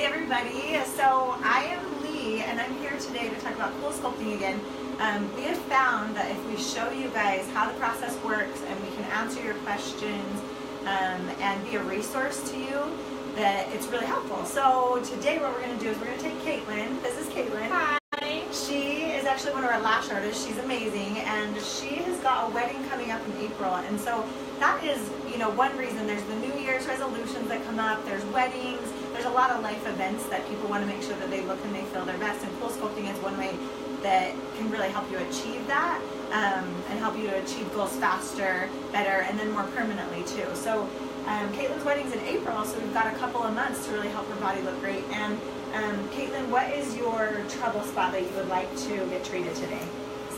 everybody. So I am Leigh and I'm here today to talk about Coolsculpting again. We have found that if we show you guys how the process works and we can answer your questions and be a resource to you, that it's really helpful. So today what we're going to do is we're going to take Caitlin. This is Caitlin. Hi. She is actually one of our lash artists. She's amazing, and she has got a wedding coming up in April, and so that is, one reason. There's the New Year's resolutions that come up, there's weddings, there's a lot of life events that people want to make sure that they look and they feel their best, and Coolsculpting is one way that can really help you achieve that and help you to achieve goals faster, better, and then more permanently too. So Caitlin's wedding's in April, so we've got a couple of months to really help her body look great. And Caitlin, what is your trouble spot that you would like to get treated today?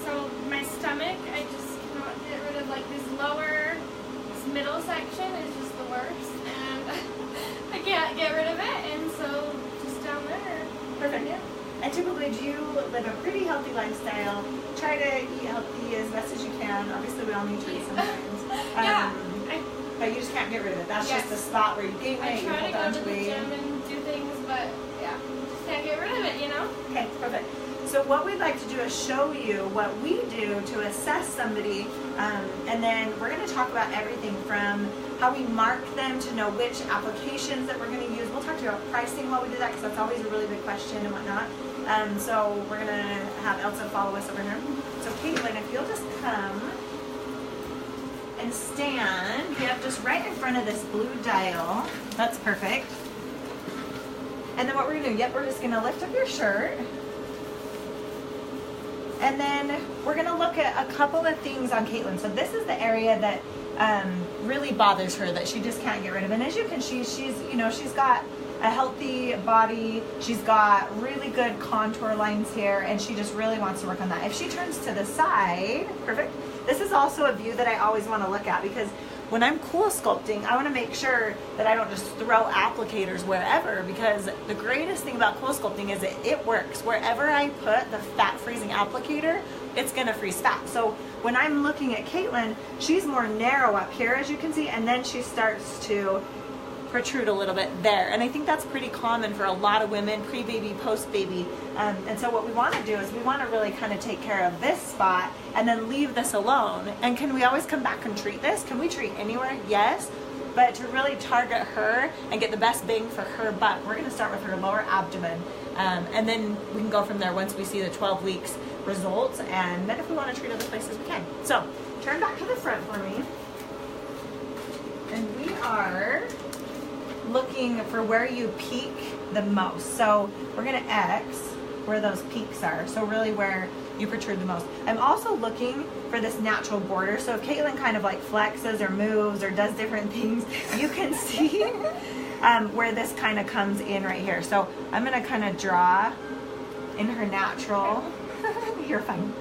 So my stomach, I just cannot get rid of this this middle section is just the worst, and I can't get rid of it, and so just down there. Perfect. Yeah. And typically, do you live a pretty healthy lifestyle? Try to eat healthy as best as you can. Obviously, we all need to eat sometimes. Yeah. But you just can't get rid of it. That's Yes. just the spot where you gain weight, you I try hold to on go to the weight. gym and do things, but yeah, just can't get rid of it, Okay, perfect. So what we'd like to do is show you what we do to assess somebody, and then we're going to talk about everything from how we mark them to know which applications that we're going to use. We'll talk to you about pricing while we do that, because that's always a really big question and whatnot. So we're going to have Elsa follow us over here. So Caitlin, if you'll just come and stand, just right in front of this blue dial. That's perfect. And then what we're going to do, we're just going to lift up your shirt. And then we're going to look at a couple of things on Caitlin. So this is the area that really bothers her, that she just can't get rid of. And as you can see, she's got a healthy body. She's got really good contour lines here, and she just really wants to work on that. If she turns to the side, perfect. This is also a view that I always want to look at, because when I'm Coolsculpting, I want to make sure that I don't just throw applicators wherever, because the greatest thing about Coolsculpting is that it works. Wherever I put the fat freezing applicator, it's going to freeze fat. So when I'm looking at Caitlin, she's more narrow up here, as you can see, and then she starts to protrude a little bit there. And I think that's pretty common for a lot of women, pre-baby, post-baby. And so what we want to do is we want to really kind of take care of this spot and then leave this alone. And can we always come back and treat this? Can we treat anywhere? Yes. But to really target her and get the best bang for her buck, we're going to start with her lower abdomen. And then we can go from there once we see the 12 weeks results. And then if we want to treat other places, we can. So turn back to the front for me. And we are looking for where you peak the most. So we're going to X where those peaks are. So really where you protrude the most. I'm also looking for this natural border. So if Caitlin kind of flexes or moves or does different things, you can see where this kind of comes in right here. So I'm going to kind of draw in her natural, you're fine.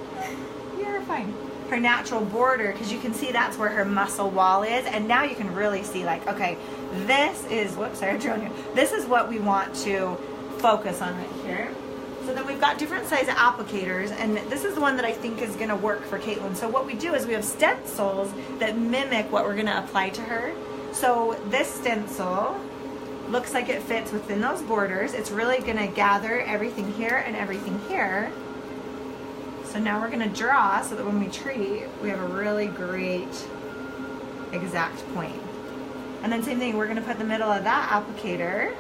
You're fine. Her natural border, because you can see that's where her muscle wall is, and now you can really see okay, this is, whoops, sorry, I drew on you. This is what we want to focus on right here. So then we've got different size applicators, and this is the one that I think is going to work for Caitlin. So what we do is we have stencils that mimic what we're going to apply to her. So this stencil looks like it fits within those borders. It's really going to gather everything here and everything here. So now we're going to draw so that when we treat, we have a really great exact point. And then same thing, we're going to put the middle of that applicator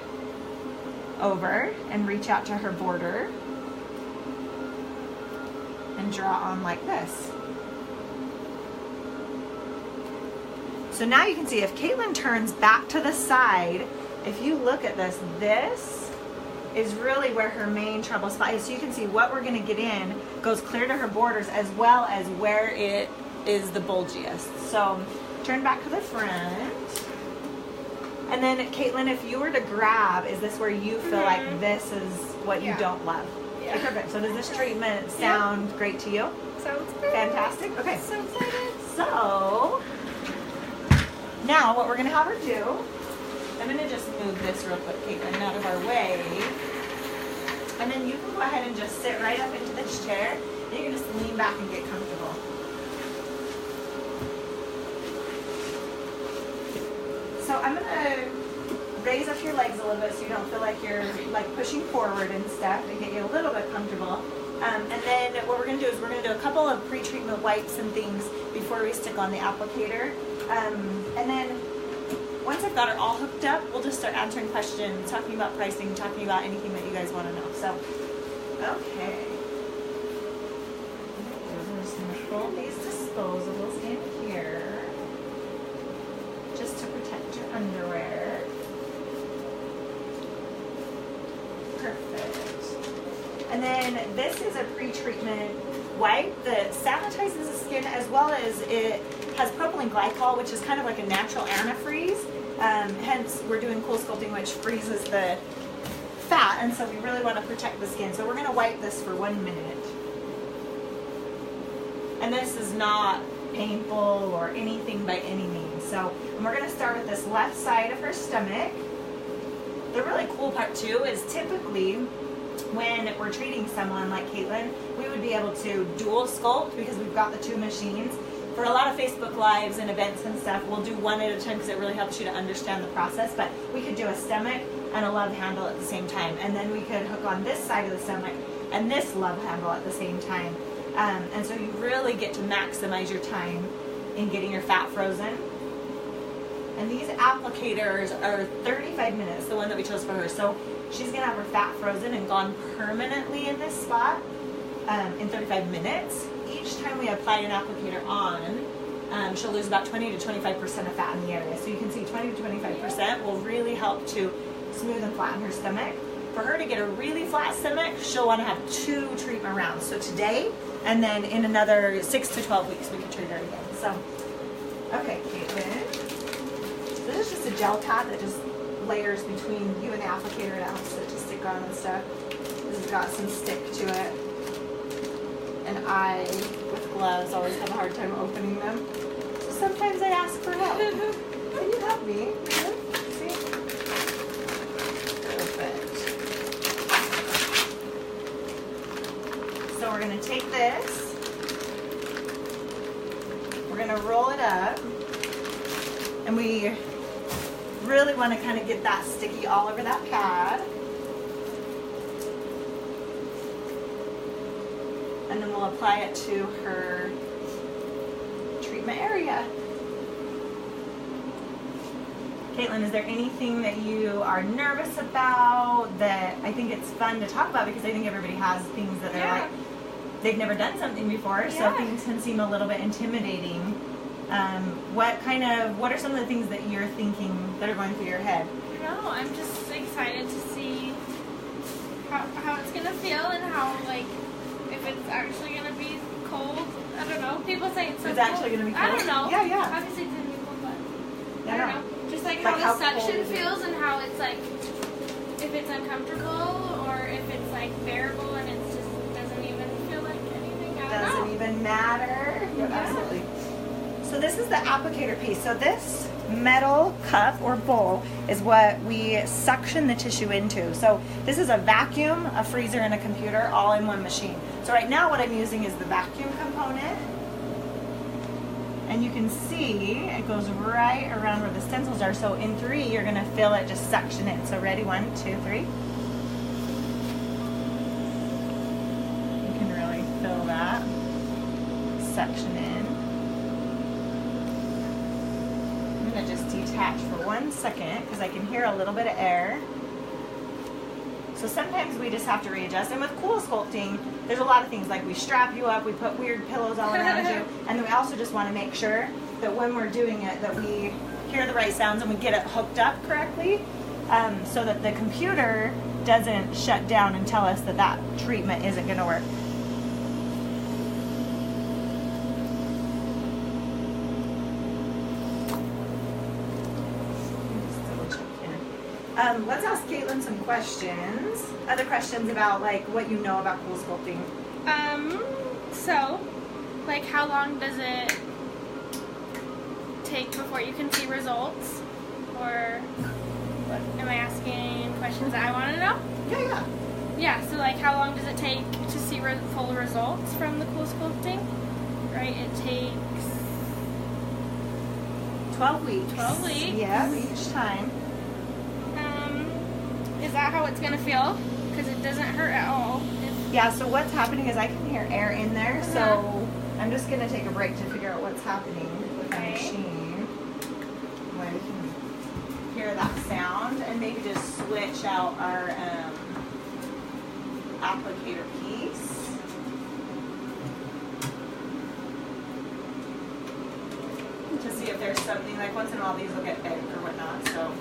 over and reach out to her border and draw on like this. So now you can see if Caitlin turns back to the side, if you look at this, this is really where her main trouble spot is. So you can see what we're going to get in goes clear to her borders as well as where it is the bulgiest. So turn back to the front. And then Caitlin, if you were to grab, is this where you feel like this is what you don't love? Yeah. Okay, perfect. So does this treatment sound great to you? Sounds great. Fantastic. Okay. So excited. So now what we're going to have her do, I'm going to just move this real quick, Caitlin, out of our way. And then you can go ahead and just sit right up into this chair. And you can just lean back and get comfortable. So I'm going to raise up your legs a little bit so you don't feel like you're like pushing forward and stuff, and get you a little bit comfortable. And then what we're going to do is we're going to do a couple of pre-treatment wipes and things before we stick on the applicator. And then once I've got her all hooked up, we'll just start answering questions, talking about pricing, talking about anything that you guys want to know. So, okay. We're just going to fold these disposables in here just to protect your underwear. Perfect. And then this is a pre-treatment wipe that sanitizes the skin, as well as it has propylene glycol, which is kind of like a natural antifreeze. Hence, we're doing Coolsculpting, which freezes the fat, and so we really want to protect the skin. So we're going to wipe this for 1 minute. And this is not painful or anything by any means. So, and we're going to start with this left side of her stomach. The really cool part too is typically when we're treating someone like Caitlin, we would be able to dual sculpt because we've got the two machines. For a lot of Facebook Lives and events and stuff, we'll do one at a time because it really helps you to understand the process. But we could do a stomach and a love handle at the same time. And then we could hook on this side of the stomach and this love handle at the same time. And so you really get to maximize your time in getting your fat frozen. And these applicators are 35 minutes, the one that we chose for her. So she's going to have her fat frozen and gone permanently in this spot in 35 minutes. Each time we apply an applicator on, she'll lose about 20 to 25% of fat in the area. So you can see 20 to 25% will really help to smooth and flatten her stomach. For her to get a really flat stomach, she'll want to have 2 treatment rounds. So today, and then in another 6 to 12 weeks, we can treat her again. So, okay, Caitlin. So this is just a gel pad that just layers between you and the applicator and helps it to stick on and stuff. This has got some stick to it. And I, with gloves, always have a hard time opening them. So sometimes I ask for help. Can you help me? See? Perfect. So we're going to take this. We're going to roll it up. And we really want to kind of get that sticky all over that pad. And then we'll apply it to her treatment area. Caitlin, is there anything that you are nervous about that I think it's fun to talk about, because I think everybody has things that are like, they've never done something before, so things can seem a little bit intimidating. What are some of the things that you're thinking that are going through your head? No, I'm just excited to see how it's gonna feel and how, like, if it's actually gonna be cold. I don't know. People say it's so It's cold. actually gonna be cold. I don't know. Yeah. Obviously it's gonna be cold, but I don't know. Just like Like how the how cold suction is it? feels and how it's like, if it's uncomfortable or if it's like bearable and it just doesn't even feel like anything. I don't know. Doesn't even matter. Yeah. Absolutely. So this is the applicator piece. So this metal cup or bowl is what we suction the tissue into. So this is a vacuum, a freezer, and a computer all in one machine. So right now what I'm using is the vacuum component. And you can see it goes right around where the stencils are. So in 3, you're going to feel it just suction in. So ready? 1, 2, 3. You can really feel that suction in. I'm going to just detach for 1 second because I can hear a little bit of air. So sometimes we just have to readjust. And with Coolsculpting, there's a lot of things, like we strap you up, we put weird pillows all around you, and then we also just want to make sure that when we're doing it that we hear the right sounds and we get it hooked up correctly, so that the computer doesn't shut down and tell us that that treatment isn't going to work. Let's ask Caitlin some questions. Other questions about like what you know about Coolsculpting. So, like, how long does it take before you can see results? Or what, am I asking questions that I want to know? Yeah. Yeah, so like how long does it take to see full results from the Coolsculpting? Right, it takes 12 weeks. 12 weeks. Yeah, each time. is that how it's gonna feel? Because it doesn't hurt at all. Yeah, so what's happening is I can hear air in there, so I'm just gonna take a break to figure out what's happening with the machine. Where we can hear that sound and maybe just switch out our applicator piece. To see if there's something, like once in a while these will get big or whatnot, so.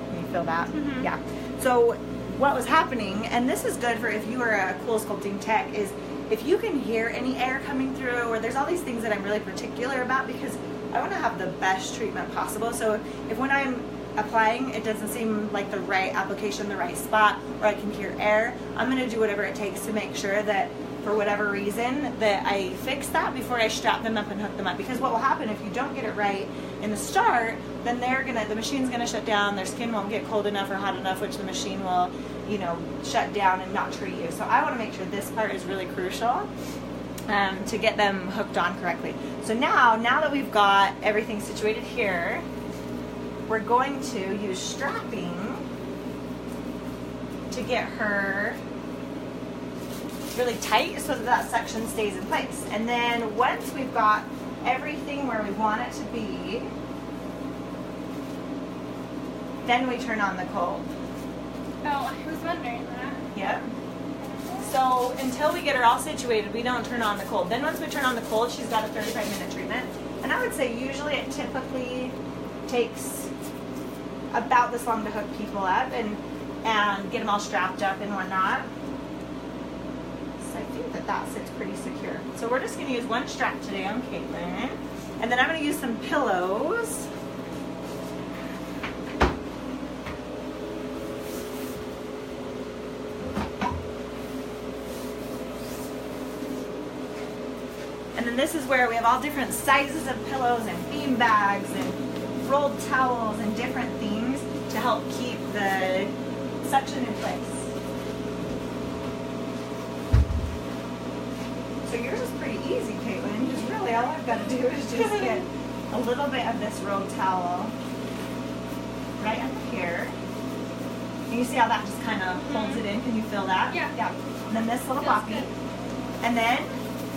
Can you feel that? Mm-hmm. Yeah. So what was happening, and this is good for if you are a Coolsculpting tech, is if you can hear any air coming through, or there's all these things that I'm really particular about because I want to have the best treatment possible. So if when I'm applying it doesn't seem like the right application, the right spot, or I can hear air, I'm going to do whatever it takes to make sure that for whatever reason that I fix that before I strap them up and hook them up. Because what will happen if you don't get it right in the start, then the machine's going to shut down, their skin won't get cold enough or hot enough, which the machine will, you know, shut down and not treat you. So I want to make sure this part is really crucial. To get them hooked on correctly. So now that we've got everything situated here, we're going to use strapping to get her really tight so that section stays in place. And then once we've got everything where we want it to be, then we turn on the cold. Oh, I was wondering that. Yep. So until we get her all situated, we don't turn on the cold. Then once we turn on the cold, she's got a 35-minute treatment. And I would say usually it typically takes about this long to hook people up and get them all strapped up and whatnot. So I think that sits pretty secure. So we're just going to use one strap today on Caitlin. And then I'm going to use some pillows. And then this is where we have all different sizes of pillows and bean bags and rolled towels and different things to help keep the suction in place. So yours is pretty easy, Caitlin, because really all I've got to do is just get a little bit of this rolled towel right up here. And you see how that just kind of holds it in? Can you feel that? Yeah. Yeah. And then this little poppy. And then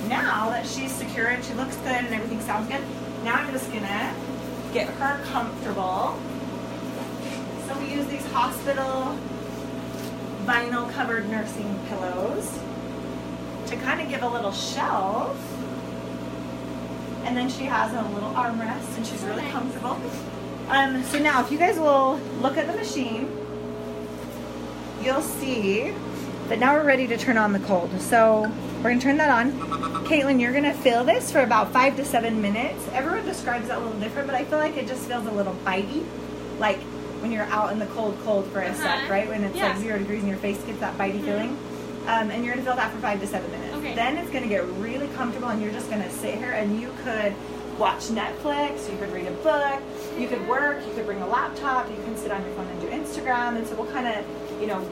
now that she's secure and she looks good and everything sounds good, now I'm just gonna get her comfortable. So we use these hospital vinyl covered nursing pillows to kind of give a little shelf. And then she has a little armrest and she's really comfortable. So now if you guys will look at the machine, you'll see that now we're ready to turn on the cold. So we're gonna turn that on. Caitlin, you're gonna feel this for about 5 to 7 minutes. Everyone describes that a little different, but I feel like it just feels a little bitey. Like when you're out in the cold for a sec, right? When it's like 0 degrees and your face gets that bitey feeling. And you're gonna feel that for 5 to 7 minutes. Okay. Then it's gonna get really comfortable and you're just gonna sit here and you could watch Netflix, you could read a book, you could work, you could bring a laptop, you can sit on your phone and do Instagram. And so we'll kind of, you know,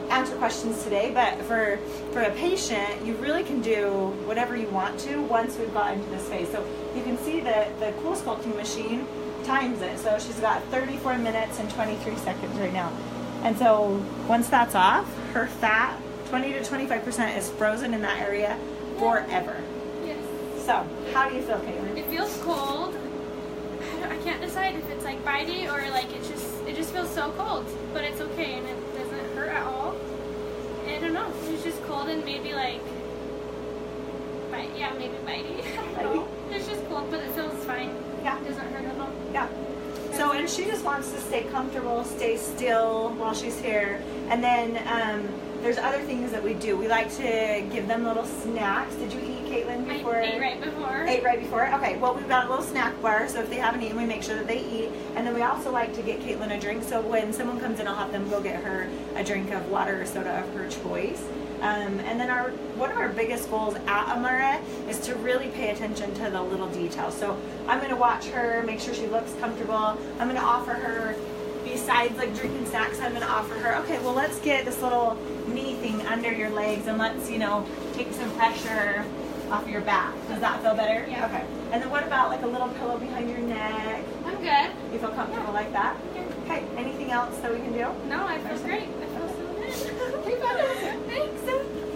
answer questions today, but for a patient, you really can do whatever you want to once we've got into this phase. So you can see that the Coolsculpting machine times it. So she's got 34 minutes and 23 seconds right now. And so once that's off, her fat, 20 to 25% is frozen in that area forever. Yes. So how do you feel, Caitlin? It feels cold. I can't decide if it's like bitey or like it just feels so cold, but it's okay and it doesn't hurt at all. I don't know. It's just cold and maybe like maybe bitey. I don't know. It's just cold, but it feels fine. Yeah. It doesn't hurt at all. Yeah. So, and she just wants to stay comfortable, stay still while she's here. And then there's other things that we do. We like to give them little snacks. Did you eat, Caitlin, before? I ate right before. Ate right before? Okay, well, we've got a little snack bar, so if they haven't eaten, we make sure that they eat. And then we also like to get Caitlin a drink, so when someone comes in, I'll have them go get her a drink of water or soda of her choice. And then one of our biggest goals at Amara is to really pay attention to the little details. So I'm going to watch her, make sure she looks comfortable. I'm going to offer her, besides like drinking snacks, I'm going to offer her, okay, well, let's get this little mini everything under your legs and let's, take some pressure off your back. Does that feel better? Yeah. Okay. And then what about like a little pillow behind your neck? I'm good. You feel comfortable like that? Okay. Anything else that we can do? No, I feel great. I feel so good. Thanks.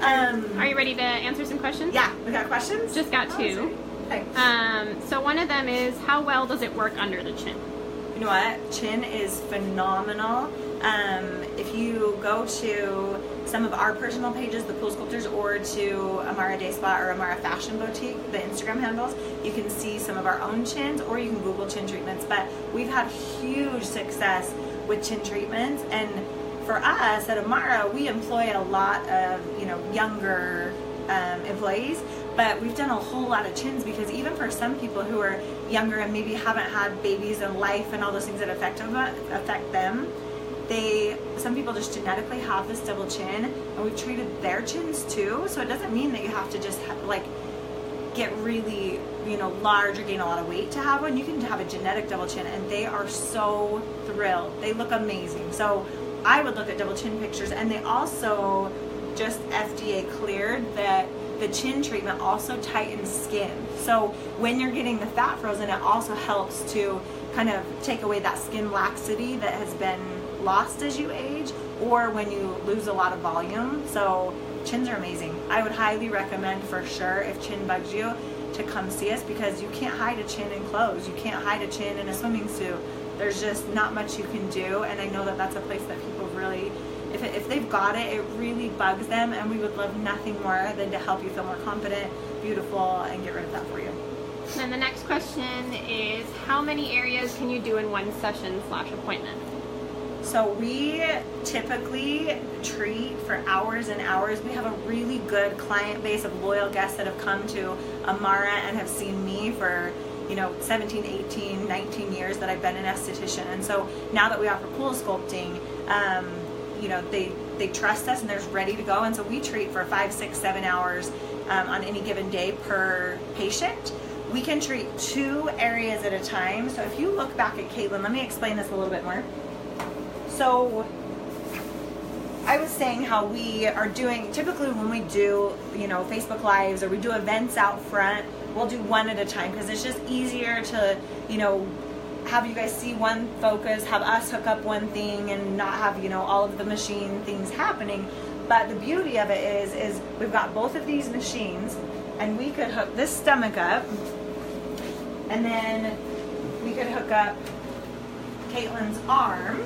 Are Are you ready to answer some questions? Yeah, we got questions? Just got two. Okay. So one of them is, how well does it work under the chin? You know what? Chin is phenomenal. If you go to some of our personal pages, the Cool Sculptors, or to Amara Day Spa or Amara Fashion Boutique, the Instagram handles, you can see some of our own chins, or you can Google chin treatments. But we've had huge success with chin treatments, and for us at Amara, we employ a lot of younger employees, but we've done a whole lot of chins because even for some people who are younger and maybe haven't had babies in life and all those things that affect them, some people just genetically have this double chin, and we've treated their chins too. So it doesn't mean that you have to just get really large or gain a lot of weight to have one. You can have a genetic double chin, and they are so thrilled. They look amazing. So I would look at double chin pictures, and they also just FDA cleared that the chin treatment also tightens skin. So when you're getting the fat frozen, it also helps to kind of take away that skin laxity that has been lost as you age, or when you lose a lot of volume. So chins are amazing. I would highly recommend, for sure, if chin bugs you, to come see us, because you can't hide a chin in clothes. You can't hide a chin in a swimming suit. There's just not much you can do, and I know that that's a place that people really, if they've got it, it really bugs them, and we would love nothing more than to help you feel more confident, beautiful, and get rid of that for you. And the next question is, how many areas can you do in one session/appointment? So we typically treat for hours and hours. We have a really good client base of loyal guests that have come to Amara and have seen me for 17, 18, 19 years that I've been an esthetician. And so now that we offer Coolsculpting, they trust us and they're ready to go. And so we treat for 5, 6, 7 hours on any given day per patient. We can treat 2 areas at a time. So if you look back at Caitlin, let me explain this a little bit more. So I was saying how we are doing, typically when we do, Facebook Lives or we do events out front, we'll do one at a time because it's just easier to, have you guys see one focus, have us hook up one thing and not have, all of the machine things happening. But the beauty of it is we've got both of these machines, and we could hook this stomach up, and then we could hook up Caitlin's arm,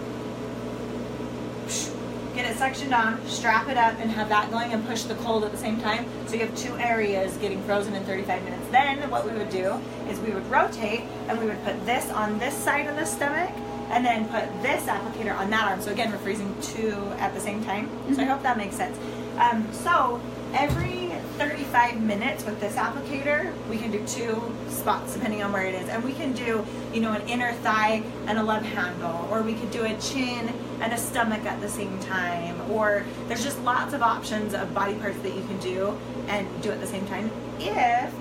get it sectioned on, strap it up, and have that going and push the cold at the same time. So you have 2 areas getting frozen in 35 minutes. Then what we would do is we would rotate, and we would put this on this side of the stomach, and then put this applicator on that arm. So again, we're freezing 2 at the same time. So I hope that makes sense. So every 35 minutes with this applicator, we can do 2 spots depending on where it is. And we can do, an inner thigh and a love handle, or we could do a chin and a stomach at the same time, or there's just lots of options of body parts that you can do and do at the same time. If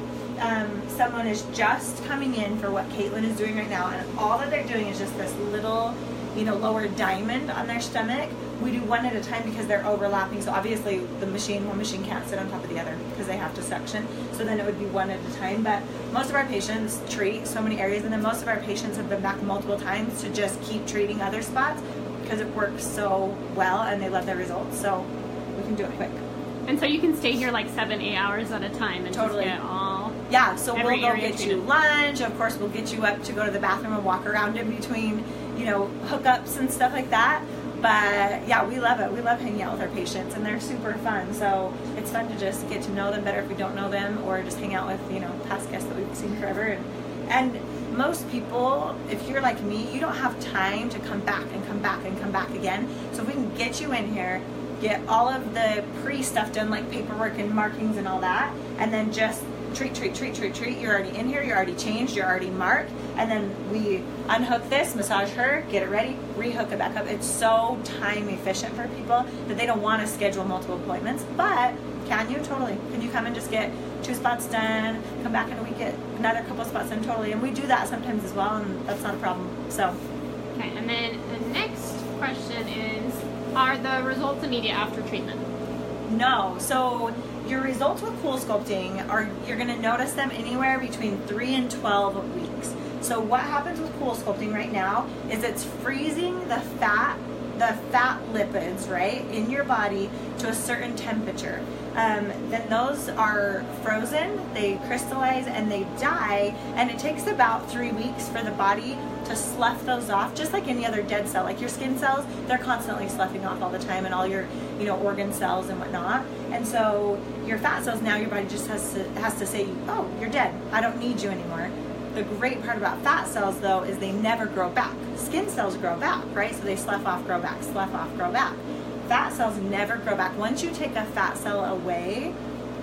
someone is just coming in for what Caitlin is doing right now, and all that they're doing is just this little, lower diamond on their stomach, we do one at a time because they're overlapping. So obviously one machine can't sit on top of the other because they have to suction. So then it would be one at a time. But most of our patients treat so many areas, and then most of our patients have been back multiple times to just keep treating other spots because it works so well and they love their results. So we can do it quick. And so you can stay here like 7, 8 hours at a time and totally just get all. Yeah, so we'll go get treated. you lunch. Of course, we'll get you up to go to the bathroom and walk around in between, hookups and stuff like that. But yeah, we love it. We love hanging out with our patients, and they're super fun. So it's fun to just get to know them better if we don't know them, or just hang out with, past guests that we've seen forever. And most people, if you're like me, you don't have time to come back and come back and come back again. So if we can get you in here, get all of the pre-stuff done, like paperwork and markings and all that, and then just treat. You're already in here, you're already changed, you're already marked, and then we unhook this, massage her, get it ready, rehook it back up. It's so time efficient for people that they don't want to schedule multiple appointments. But can you? Totally. Can you come and just get 2 spots done, come back in a week, get another couple spots done? Totally. And we do that sometimes as well, and that's not a problem. So okay, and then the next question is, are the results immediate after treatment? No. So your results with Coolsculpting are, you're going to notice them anywhere between 3 and 12 weeks. So what happens with Coolsculpting right now is it's freezing the fat lipids, right, in your body to a certain temperature. Then those are frozen, they crystallize, and they die, and it takes about 3 weeks for the body to slough those off, just like any other dead cell. Like your skin cells, they're constantly sloughing off all the time, and all your, you know, organ cells and whatnot. And so your fat cells, now your body just has to say, oh, you're dead, I don't need you anymore. The great part about fat cells, though, is they never grow back. Skin cells grow back, right? So they slough off, grow back, slough off, grow back. Fat cells never grow back. Once you take a fat cell away,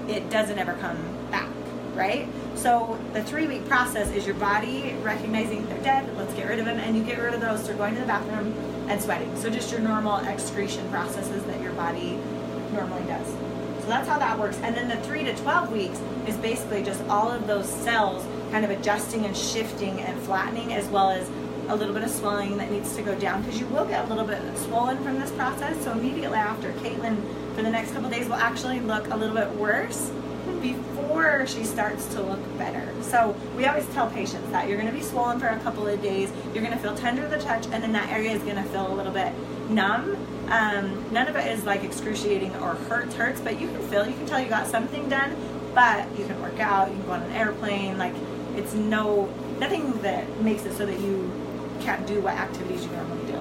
it doesn't ever come back, right? So the 3-week process is your body recognizing they're dead, let's get rid of them, and you get rid of those through going to the bathroom and sweating. So just your normal excretion processes that your body normally does. So that's how that works. And then the 3 to 12 weeks is basically just all of those cells kind of adjusting and shifting and flattening, as well as a little bit of swelling that needs to go down, because you will get a little bit swollen from this process. So immediately after, Caitlin for the next couple days will actually look a little bit worse before she starts to look better. So we always tell patients that you're going to be swollen for a couple of days, you're going to feel tender to the touch, and then that area is going to feel a little bit numb. None of it is like excruciating or hurts, but you can tell you got something done. But you can work out, you can go on an airplane, like it's nothing that makes it so that you can't do what activities you normally do.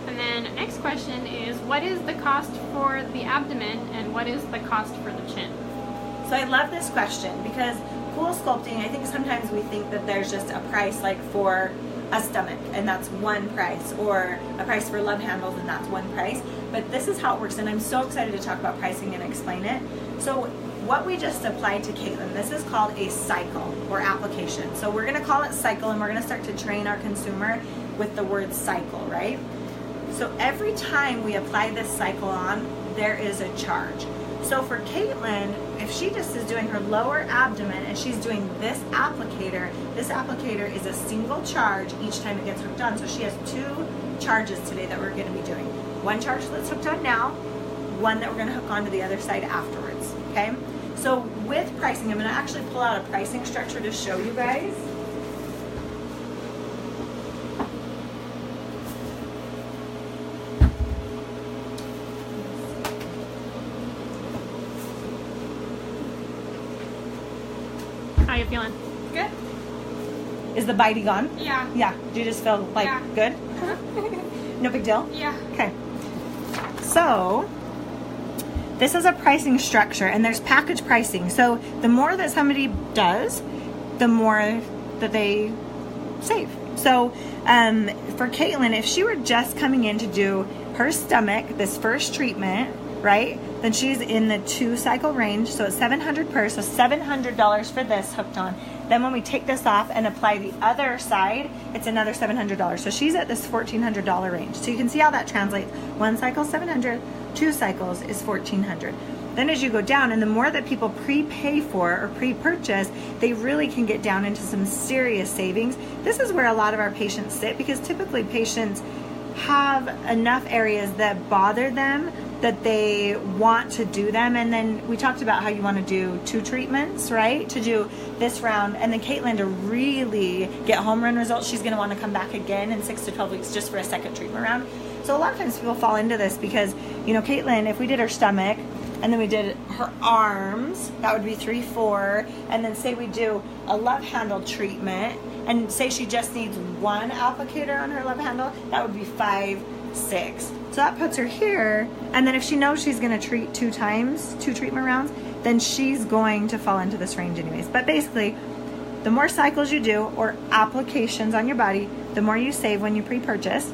And then next question is, what is the cost for the abdomen and what is the cost for the chin? So I love this question because Coolsculpting, I think sometimes we think that there's just a price like for a stomach and that's one price, or a price for love handles and that's one price. But this is how it works, and I'm so excited to talk about pricing and explain it. So what we just applied to Caitlin, this is called a cycle or application. So we're going to call it cycle, and we're going to start to train our consumer with the word cycle, right? So every time we apply this cycle on, there is a charge. So for Caitlin, if she just is doing her lower abdomen and she's doing this applicator is a single charge each time it gets hooked on. So she has 2 charges today that we're going to be doing. One charge that's hooked on now, one that we're going to hook on to the other side afterwards, okay? So with pricing, I'm going to actually pull out a pricing structure to show you guys. How you feeling? Good. Is the bitey gone? Yeah. Yeah. Do you just feel like good? No big deal? Yeah. Okay. So this is a pricing structure, and there's package pricing. So the more that somebody does, the more that they save. So for Caitlin, if she were just coming in to do her stomach, this first treatment, right, then she's in the 2 cycle range. So it's $700 per, so $700 for this hooked on. Then when we take this off and apply the other side, it's another $700. So she's at this $1,400 range. So you can see how that translates. 1 cycle, $700. 2 cycles is $1,400. Then as you go down, and the more that people prepay for or pre-purchase, they really can get down into some serious savings. This is where a lot of our patients sit, because typically patients have enough areas that bother them that they want to do them. And then we talked about how you want to do 2 treatments, right? To do this round, and then Caitlin, to really get home run results, she's going to want to come back again in 6 to 12 weeks just for a second treatment round. So a lot of times people fall into this because, you know, Caitlin, if we did her stomach and then we did her arms, that would be 3, 4, and then say we do a love handle treatment, and say she just needs 1 applicator on her love handle, that would be 5, 6. So that puts her here, and then if she knows she's going to treat 2 times, 2 treatment rounds, then she's going to fall into this range anyways. But basically, the more cycles you do or applications on your body, the more you save when you pre-purchase.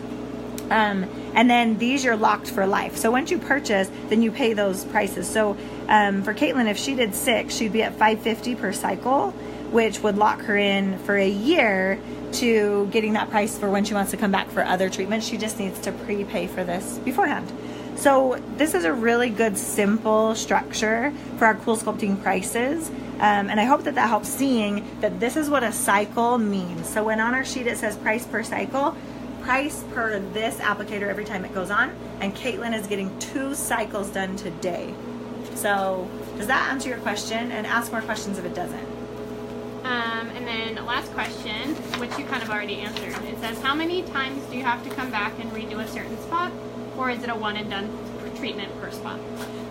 And then these you're locked for life. So once you purchase, then you pay those prices. So for Caitlin, if she did 6, she'd be at $550 per cycle, which would lock her in for a year to getting that price for when she wants to come back for other treatments. She just needs to prepay for this beforehand. So this is a really good, simple structure for our Coolsculpting prices. And I hope that that helps seeing that this is what a cycle means. So when on our sheet it says price per cycle, price per this applicator every time it goes on, and Caitlin is getting 2 cycles done today. So does that answer your question? And ask more questions if it doesn't. And then last question, which you kind of already answered. It says, how many times do you have to come back and redo a certain spot, or is it a one and done treatment per spot?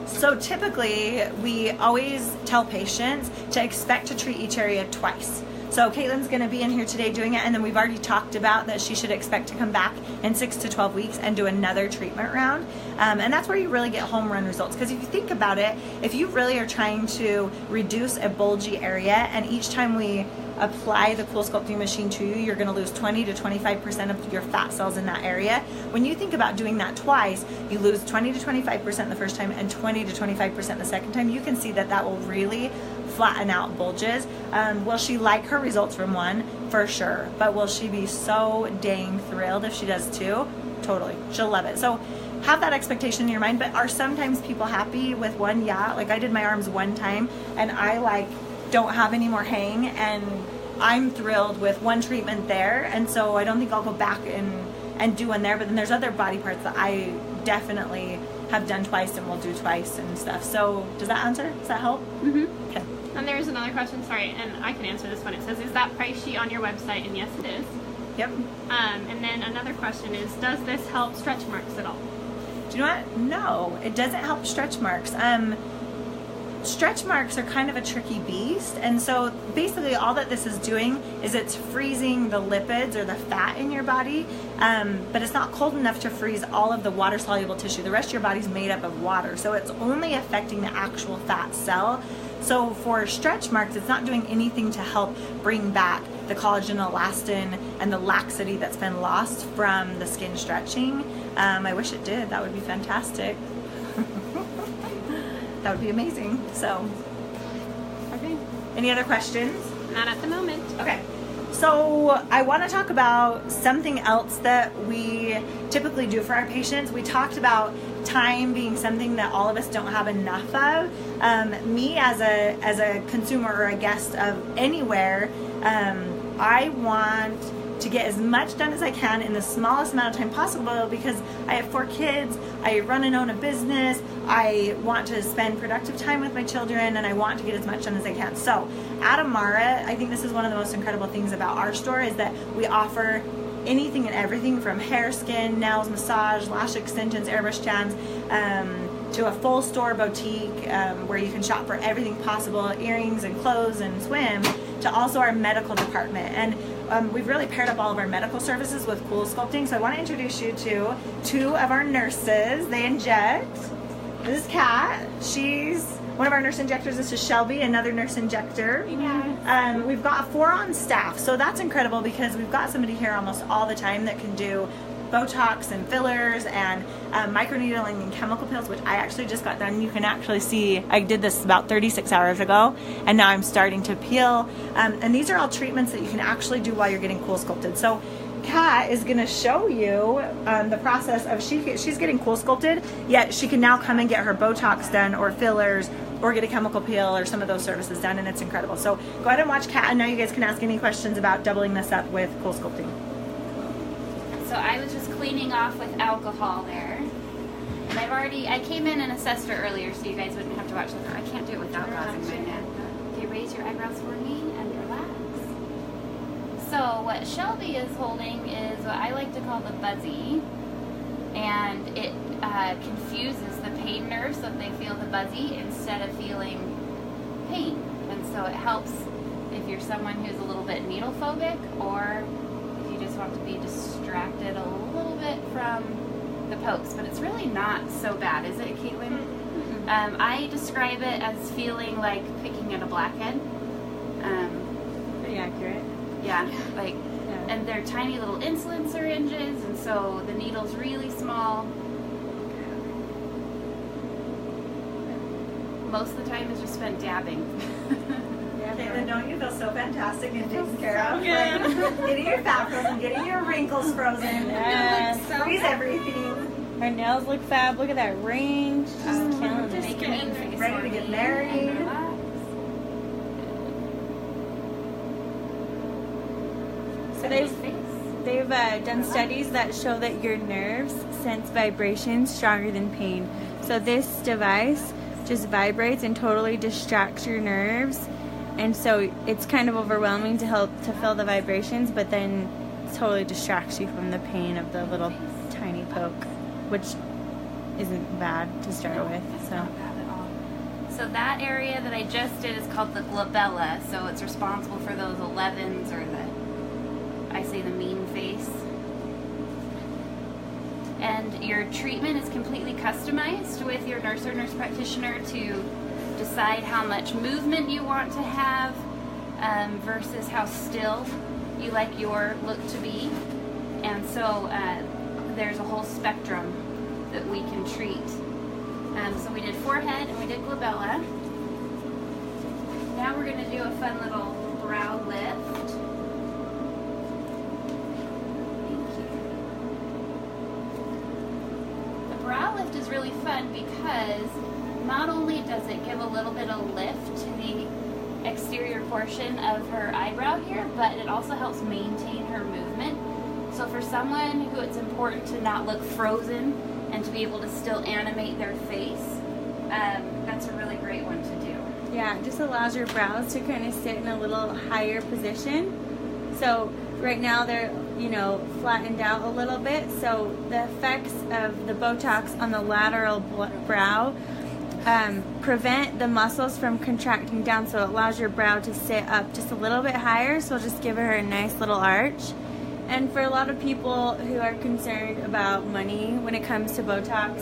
So typically, we always tell patients to expect to treat each area twice. So Caitlin's going to be in here today doing it, and then we've already talked about that she should expect to come back in 6 to 12 weeks and do another treatment round. And that's where you really get home run results. Because if you think about it, if you really are trying to reduce a bulgy area, and each time we apply the Coolsculpting machine to you, you're going to lose 20 to 25% of your fat cells in that area. When you think about doing that twice, you lose 20 to 25% the first time and 20 to 25% the second time. You can see that that will really flatten out bulges. Will she like her results from one? For sure. But will she be so dang thrilled if she does 2? Totally. She'll love it. So have that expectation in your mind. But are sometimes people happy with 1? Yeah. Like I did my arms 1 time and I don't have any more hang, and I'm thrilled with 1 treatment there, and so I don't think I'll go back and do one there. But then there's other body parts that I definitely have done twice and will do twice and stuff. So does that answer? Does that help? Mm-hmm. Okay. And there's another question, sorry, and I can answer this one. It says, is that price sheet on your website? And yes, it is. Yep. And then another question is, does this help stretch marks at all? Do you know what? No, it doesn't help stretch marks. Stretch marks are kind of a tricky beast, and so basically all that this is doing is it's freezing the lipids or the fat in your body, but it's not cold enough to freeze all of the water soluble tissue. The rest of your body's made up of water, so it's only affecting the actual fat cell. So for stretch marks, it's not doing anything to help bring back the collagen, elastin, and the laxity that's been lost from the skin stretching. I wish it did. That would be fantastic. That would be amazing. So, Okay. Any other questions? Not at the moment. Okay. So I want to talk about something else that we typically do for our patients. We talked about time being something that all of us don't have enough of. Me as a consumer or a guest of anywhere, I want to get as much done as I can in the smallest amount of time possible, because I have 4 kids, I run and own a business, I want to spend productive time with my children, and I want to get as much done as I can. So at Amara, I think this is one of the most incredible things about our store is that we offer anything and everything from hair, skin, nails, massage, lash extensions, airbrush tans, to a full store boutique where you can shop for everything possible, earrings and clothes and swim, to also our medical department. And we've really paired up all of our medical services with Coolsculpting. So I want to introduce you to 2 of our nurses. They inject. This is Kat. She's one of our nurse injectors. This is Shelby, another nurse injector. Yeah. We've got 4 on staff. So that's incredible because we've got somebody here almost all the time that can do Botox and fillers and microneedling and chemical peels, which I actually just got done. You can actually see I did this about 36 hours ago, and now I'm starting to peel. And these are all treatments that you can actually do while you're getting Coolsculpted. So Kat is going to show you the process of she's getting Coolsculpted, yet she can now come and get her Botox done or fillers or get a chemical peel or some of those services done, and it's incredible. So go ahead and watch Kat, and now you guys can ask any questions about doubling this up with Coolsculpting. So I was just cleaning off with alcohol there. And I came in and assessed her earlier so you guys wouldn't have to watch her. I can't do it without rousing my neck. Okay, raise your eyebrows for me and relax. So what Shelby is holding is what I like to call the buzzy. And it confuses the pain nerves so that they feel the buzzy instead of feeling pain. And so it helps if you're someone who's a little bit needle phobic, or just want to be distracted a little bit from the pokes, but it's really not so bad, is it, Caitlin? Mm-hmm. I describe it as feeling like picking at a blackhead. Pretty accurate. Yeah, and they're tiny little insulin syringes, and so the needle's really small. Most of the time is just spent dabbing. Caitlin, don't you feel so fantastic and taken care of? Getting your fat frozen, getting your wrinkles frozen. Yes. Freeze everything. Her nails look fab. Look at that ring. She's killing it. Make a mean face. Ready to get married. So they- face. They've done studies that show that your nerves sense vibrations stronger than pain. So this device just vibrates and totally distracts your nerves. And so it's kind of overwhelming to feel the vibrations, but then it totally distracts you from the pain of the little tiny poke, which isn't bad to start with. So. Not bad at all. So that area that I just did is called the glabella. So it's responsible for those 11s or the mean face. And your treatment is completely customized with your nurse or nurse practitioner to decide how much movement you want to have versus how still you like your look to be. And so there's a whole spectrum that we can treat. So we did forehead and we did glabella. Now we're going to do a fun little brow lift. Brow lift is really fun because not only does it give a little bit of lift to the exterior portion of her eyebrow here, but it also helps maintain her movement. So for someone who it's important to not look frozen and to be able to still animate their face, that's a really great one to do. Yeah, it just allows your brows to kind of sit in a little higher position. So right now they're, flattened out a little bit. So the effects of the Botox on the lateral brow prevent the muscles from contracting down, so it allows your brow to sit up just a little bit higher. So just give her a nice little arch. And for a lot of people who are concerned about money when it comes to Botox,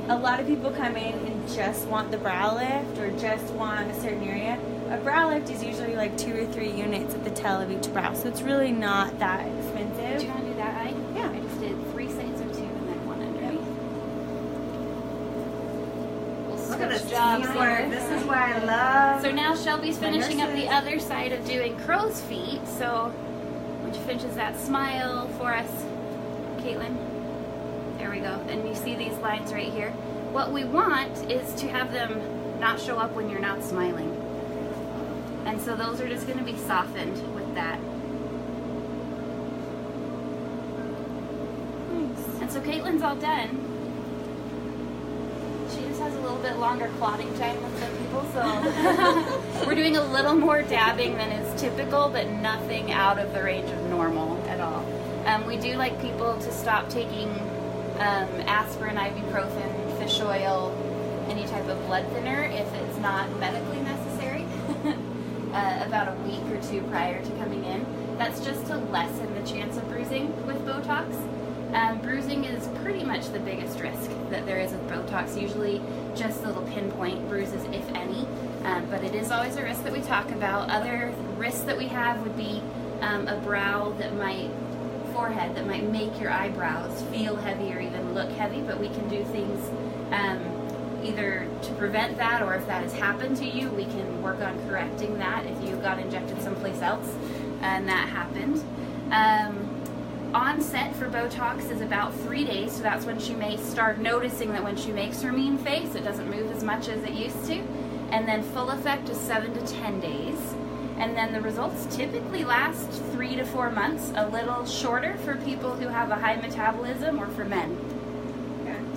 a lot of people come in and just want the brow lift or just want a certain area. A brow lift is usually like 2 or 3 units at the tail of each brow, so it's really not that expensive. Do you want to do that, I? Yeah. I just did 3 sides of 2 and then 1 underneath. We'll Look at this switch jobs teamwork. here. This is why I love. So now Shelby's finishing up the nurses. other side of doing crow's feet. So when she finishes that smile for us, Caitlin, there we go. And you see these lines right here. What we want is to have them not show up when you're not smiling. And so those are just going to be softened with that. Nice. And so Caitlin's all done. She just has a little bit longer clotting time with some people, so we're doing a little more dabbing than is typical, but nothing out of the range of normal at all. We do like people to stop taking aspirin, ibuprofen, fish oil, any type of blood thinner if it's not medically necessary. About a week or 2 prior to coming in. That's just to lessen the chance of bruising with Botox. Bruising is pretty much the biggest risk that there is with Botox. Usually just little pinpoint bruises, if any, but it is always a risk that we talk about. Other risks that we have would be a forehead that might make your eyebrows feel heavy or even look heavy, but we can do things either to prevent that, or if that has happened to you, we can work on correcting that if you got injected someplace else and that happened. Onset for Botox is about 3 days, so that's when she may start noticing that when she makes her mean face, it doesn't move as much as it used to. And then full effect is 7 to 10 days. And then the results typically last 3 to 4 months, a little shorter for people who have a high metabolism or for men.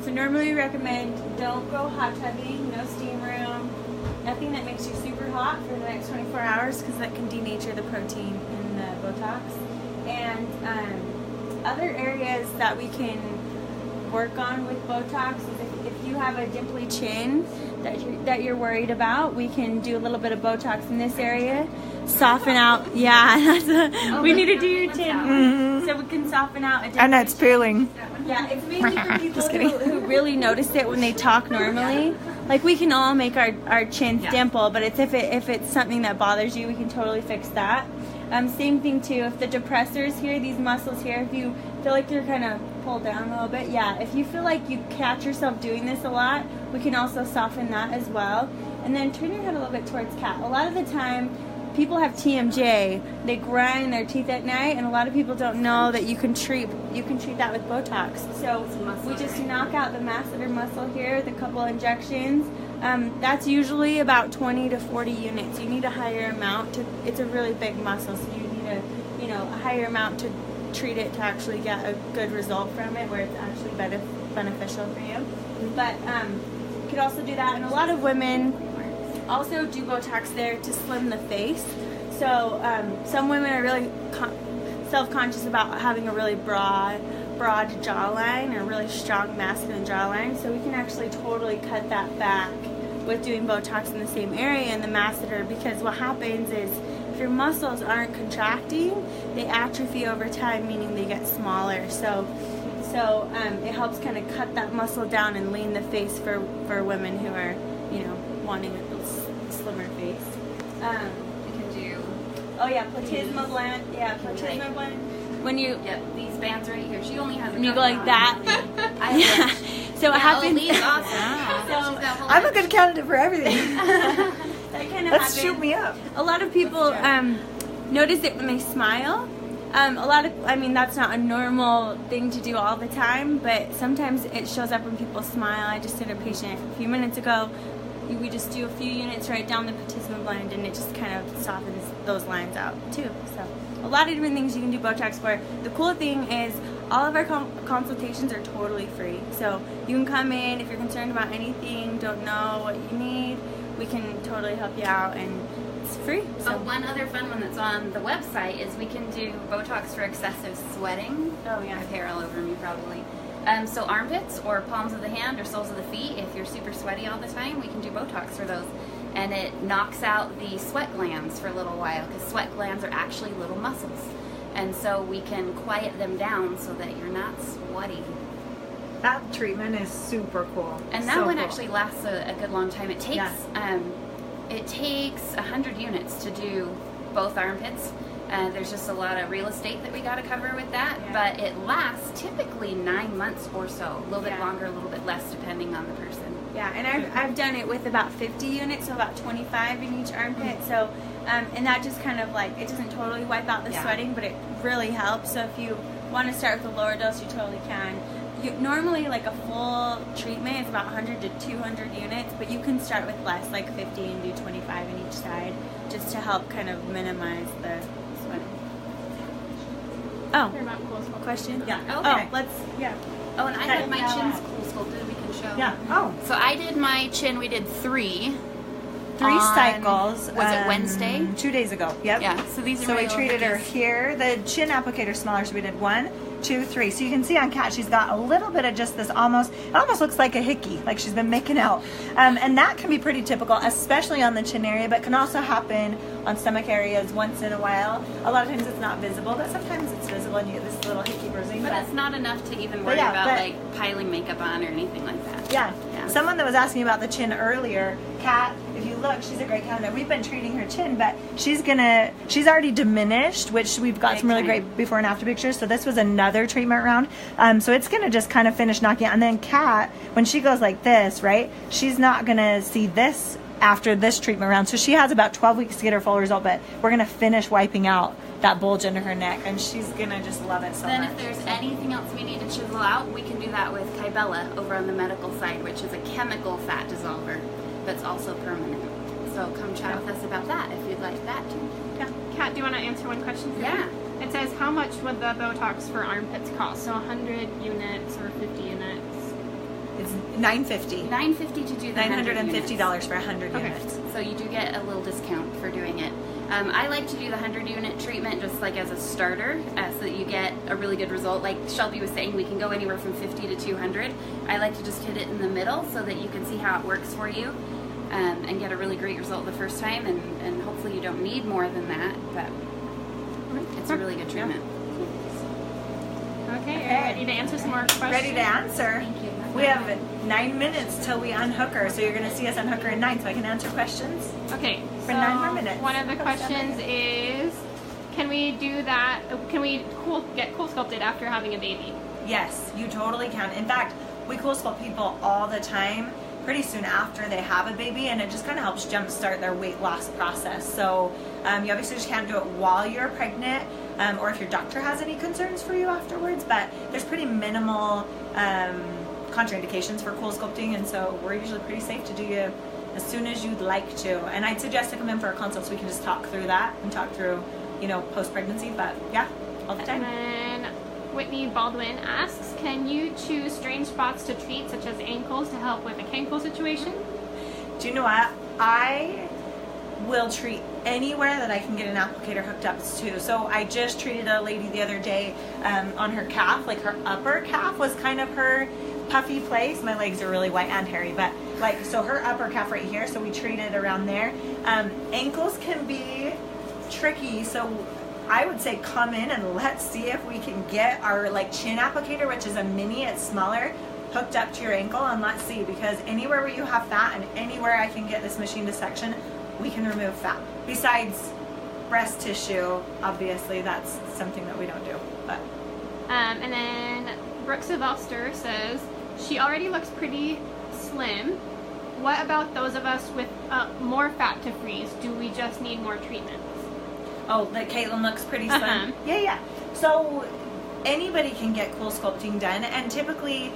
So normally we recommend don't go hot tubbing, no steam room, nothing that makes you super hot for the next 24 hours because that can denature the protein in the Botox. And other areas that we can work on with Botox is if you have a dimply chin that you're worried about, we can do a little bit of Botox in this area, soften out. Yeah, we need to do your chin, so we can soften out a dimply And it's peeling. Yeah, it's mainly for people who really notice it when they talk normally. Like we can all make our chins dimple, but it's if it's something that bothers you, we can totally fix that. Same thing too, if the depressors here, these muscles here, if you feel like you're kind of pulled down a little bit, if you feel like you catch yourself doing this a lot, we can also soften that as well. And then turn your head a little bit towards cat. A lot of the time, people have TMJ. They grind their teeth at night, and a lot of people don't know that you can treat that with Botox. So we just knock out the masseter muscle here with a couple injections. That's usually about 20 to 40 units. You need a higher amount it's a really big muscle, so you need a higher amount to treat it to actually get a good result from it, where it's actually beneficial for you. But you could also do that, and a lot of women also do Botox there to slim the face. So some women are really self-conscious about having a really broad jawline or really strong masculine jawline. So we can actually totally cut that back with doing Botox in the same area and the masseter, because what happens is if your muscles aren't contracting, they atrophy over time, meaning they get smaller. So it helps kind of cut that muscle down and lean the face for women who are, wanting a slimmer face. You can do. Oh yeah, platysma blend. Yeah, platysma blend. When you these bands right here. She only has. When you go like that. So what happens? Lee's awesome. I'm a good candidate for everything. That kind of Let's shoot me up. A lot of people notice it when they smile. That's not a normal thing to do all the time, but sometimes it shows up when people smile. I just did a patient a few minutes ago. We just do a few units right down the platysma blend, and it just kind of softens those lines out too. So a lot of different things you can do Botox for. The cool thing is all of our consultations are totally free. So you can come in if you're concerned about anything, don't know what you need, we can totally help you out, and it's free. So one other fun one that's on the website is we can do Botox for excessive sweating. Oh yeah. I have hair all over me probably. So armpits or palms of the hand or soles of the feet, if you're super sweaty all the time, we can do Botox for those. And it knocks out the sweat glands for a little while, because sweat glands are actually little muscles. And so we can quiet them down so that you're not sweaty. That treatment is super cool. And that one actually lasts a good long time. It takes it takes 100 units to do both armpits. There's just a lot of real estate that we got to cover with that, but it lasts typically 9 months or so, a little bit longer, a little bit less, depending on the person. Yeah, and I've done it with about 50 units, so about 25 in each armpit. So, and that just kind of it doesn't totally wipe out the sweating, but it really helps. So if you want to start with a lower dose, you totally can. Normally, a full treatment is about 100 to 200 units, but you can start with less, like 50, and do 25 in each side, just to help kind of minimize the sweating. Oh, question? Yeah. Okay. Oh, and I had my chins Coolsculpted. We can show. Yeah. Oh. So I did my chin. We did three cycles. Was it Wednesday? 2 days ago. Yep. Yeah. So these are. So we treated her here. The chin applicator smaller. So we did 1, 2, 3. So you can see on Kat, she's got a little bit of just this it almost looks like a hickey, like she's been making out. And that can be pretty typical, especially on the chin area, but can also happen on stomach areas once in a while. A lot of times it's not visible, but sometimes it's visible and you get this little hickey bruising. But it's not enough to even worry about piling makeup on or anything like that. Yeah. Someone that was asking about the chin earlier, Kat, if you look, she's a great candidate. We've been treating her chin, but she's already diminished, which we've got some really great before and after pictures. So this was another treatment round. So it's gonna just kind of finish knocking out. And then Kat, when she goes like this, right, she's not gonna see this after this treatment round. So she has about 12 weeks to get her full result, but we're gonna finish wiping out that bulge under her neck, and she's gonna just love it so much. Then if there's anything else we need to chisel out, we can do that with Kybella over on the medical side, which is a chemical fat dissolver that's also permanent. So come chat with us about that if you'd like that too. Yeah. Kat, do you want to answer one question for me? It says, how much would the Botox for armpits cost? So 100 units or 50 units? It's $950. $950 to do the $950 for 100 units. So you do get a little discount for doing it. I like to do the 100 unit treatment just as a starter, so that you get a really good result. Like Shelby was saying, we can go anywhere from 50 to 200. I like to just hit it in the middle so that you can see how it works for you, and get a really great result the first time, and hopefully you don't need more than that, but it's a really good treatment. Okay, are you ready to answer some more questions? Ready to answer. Thank you. We have 9 minutes till we unhook her, so you're going to see us unhook her in 9, so I can answer questions. Okay, for 9 more minutes. One of the questions is, can we do that? Can we get Coolsculpted after having a baby? Yes, you totally can. In fact, we Coolsculpt people all the time, pretty soon after they have a baby, and it just kind of helps jumpstart their weight loss process. So you obviously just can't do it while you're pregnant, or if your doctor has any concerns for you afterwards, but there's pretty minimal contraindications for Coolsculpting, and so we're usually pretty safe to do you as soon as you'd like to. And I'd suggest to come in for a consult so we can just talk through that and talk through, post-pregnancy, but yeah. all the time. And then Whitney Baldwin asks, can you choose strange spots to treat, such as ankles, to help with a cankle situation? Do you know what? I will treat anywhere that I can get an applicator hooked up to. So I just treated a lady the other day on her calf, like her upper calf was kind of her puffy place. My legs are really white and hairy, but like, so her upper calf right here, so we treated around there. Ankles can be tricky, so I would say come in and let's see if we can get our like chin applicator, which is a mini, it's smaller, hooked up to your ankle, and let's see, because anywhere where you have fat and anywhere I can get this machine to section, we can remove fat. Besides breast tissue, obviously that's something that we don't do. But and then Brooke Sylvester says, she already looks pretty slim. What about those of us with more fat to freeze? Do we just need more treatments? oh, that Caitlin looks pretty slim. Yeah. So anybody can get Coolsculpting done, and typically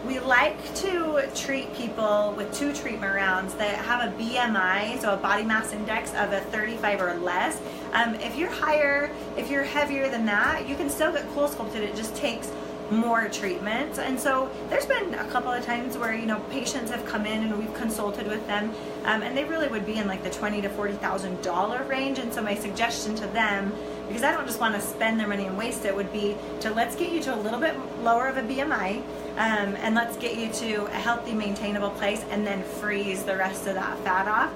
we like to treat people with 2 treatment rounds that have a BMI, so a body mass index of a 35 or less. If you're higher, if you're heavier than that, you can still get Coolsculpted. It just takes more treatments. And so there's been a couple of times where, you know, patients have come in and we've consulted with them, and they really would be in like the $20,000 to $40,000 range. And so my suggestion to them, because I don't just want to spend their money and waste it, would be to let's get you to a little bit lower of a BMI, and let's get you to a healthy, maintainable place, and then freeze the rest of that fat off.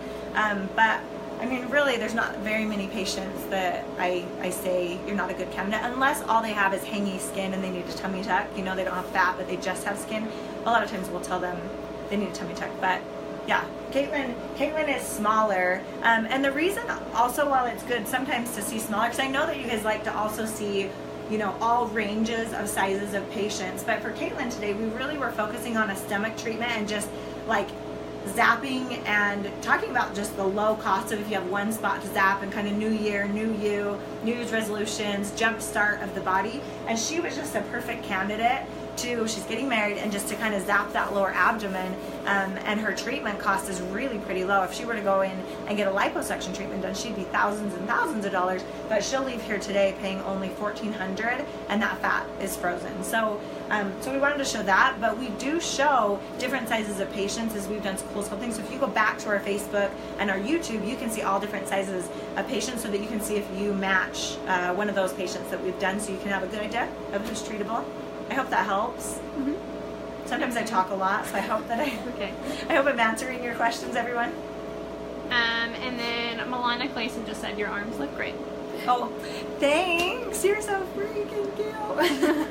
But I mean, really, there's not very many patients that I say you're not a good candidate unless all they have is hangy skin and they need a tummy tuck. You know, they don't have fat, but they just have skin. A lot of times we'll tell them they need a tummy tuck. But yeah, Caitlin is smaller. And the reason also, while it's good sometimes to see smaller, because I know that you guys like to also see, you know, all ranges of sizes of patients. But for Caitlin today, we really were focusing on a stomach treatment and just like zapping and talking about just the low cost of if you have one spot to zap, and kind of new year, new you, New Year's resolutions, jump start of the body. And she was just a perfect candidate to, she's getting married, and just to kind of zap that lower abdomen, and her treatment cost is really pretty low. If she were to go in and get a liposuction treatment done, she'd be thousands and thousands of dollars, but she'll leave here today paying only $1,400, and that fat is frozen. So so we wanted to show that, but we do show different sizes of patients as we've done Coolsculpting. So if you go back to our Facebook and our YouTube, you can see all different sizes of patients, so that you can see if you match one of those patients that we've done, so you can have a good idea of who's treatable. I hope that helps. Mm-hmm. Sometimes I talk a lot, so I hope that I hope I'm answering your questions, everyone. And then Milana Clayson just said your arms look great. Oh, thanks. You're so freaking cute.